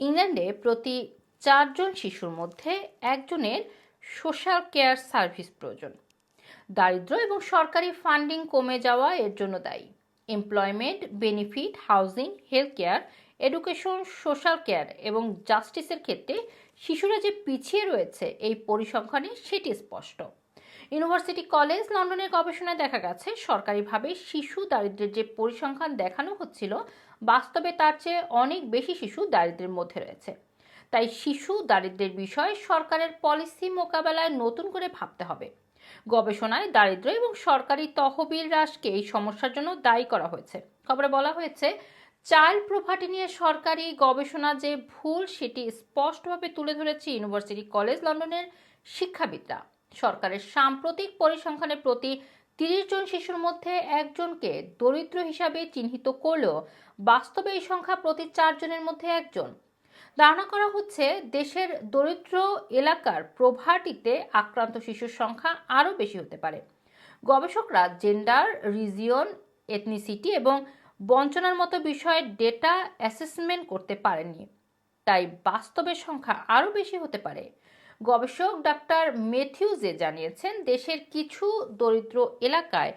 ইংল্যান্ডে প্রতি 4 জন শিশুর মধ্যে একজনের সোশ্যাল কেয়ার সার্ভিস প্রয়োজন। দারিদ্র্য এবং সরকারি ফান্ডিং কমে যাওয়া এর জন্য দায়ী। Employment, benefit, housing, health care, education, social care এবং জাস্টিসের ক্ষেত্রে শিশুরা যে পিছিয়ে রয়েছে এই পরিসংখ্যানে সেটি স্পষ্ট। ইউনিভার্সিটি কলেজ লন্ডনের গবেষণায় দেখা গেছে সরকারিভাবে শিশু দারিদ্র্যের যে পরিসংখ্যান দেখানো হচ্ছিল, বাস্তবে তার চেয়ে অনেক বেশি শিশু দারিদ্র্যের মধ্যে রয়েছে। তাই শিশু দারিদ্র্যের বিষয়ে সরকারের পলিসি মোকাবেলায় নতুন করে ভাবতে হবে। গবেষণায় দারিদ্র্য এবং সরকারি তহবিল হ্রাসকে এই সমস্যার জন্য দায়ী করা হয়েছে। খবরে বলা হয়েছে, চাইল্ড প্রপার্টি নিয়ে সরকারি গবেষণা যে ভুল সেটি স্পষ্টভাবে তুলে ধরেছে ইউনিভার্সিটি কলেজ লন্ডনের শিক্ষাবিদরা। সরকারের সাম্প্রতিক পরিসংখ্যানে প্রতি 30 জন শিশুর মধ্যে একজনকে দরিদ্র হিসাবে চিহ্নিত করলেও বাস্তবে এই সংখ্যা প্রতি 4 জনের মধ্যে একজন। ধারণা করা হচ্ছে দেশের দরিদ্র এলাকার প্রভার্টিতে আক্রান্ত শিশুর সংখ্যা আরও বেশি হতে পারে। গবেষকরা জেন্ডার, রিজিয়ন, এথনিসিটি এবং বঞ্চনার মতো বিষয়ের ডেটা অ্যাসেসমেন্ট করতে পারেননি, তাই বাস্তবের সংখ্যা আরও বেশি হতে পারে। গবেষক ডাক্তার ম্যাথিউজে জানিয়েছেন, দেশের কিছু দরিদ্র এলাকায়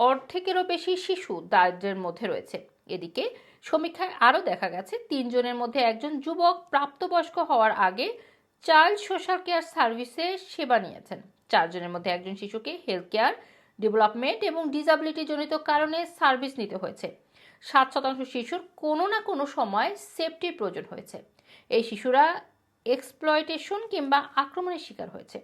অর্ধেকেরও বেশি শিশু দারিদ্র্যের মধ্যে রয়েছে। এদিকে সমীক্ষায় আরও দেখা গেছে 3 জনের মধ্যে একজন যুবক প্রাপ্তবয়স্ক হওয়ার আগে চাইল্ড সোশ্যাল কেয়ার সার্ভিসে সেবা নিয়েছেন। 4 জনের মধ্যে একজন শিশুকে হেলথ কেয়ার, ডেভেলপমেন্ট এবং ডিসাবিলিটি জনিত কারণে সার্ভিস নিতে হয়েছে। 7% শিশুর কোনো না কোনো সময় সেফটির প্রয়োজন হয়েছে। এই শিশুরা এক্সপ্লয়টেশন কিংবা আক্রমণের শিকার হয়েছে।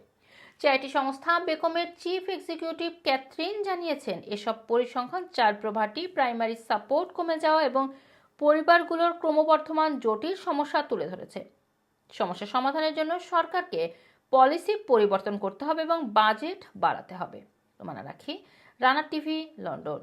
চ্যারিটি সংস্থা বেকমের চিফ এক্সিকিউটিভ ক্যাথরিন জানিয়েছেন, এসব পরিসংখ্যান চাইল্ড পভার্টি, প্রাইমারি সাপোর্ট কমে যাওয়া এবং পরিবারগুলোর ক্রমবর্ধমান জটিল সমস্যা তুলে ধরেছে। সমস্যা সমাধানের জন্য সরকারকে পলিসি পরিবর্তন করতে হবে এবং বাজেট বাড়াতে হবে। রাখি, রানা টিভি, লন্ডন।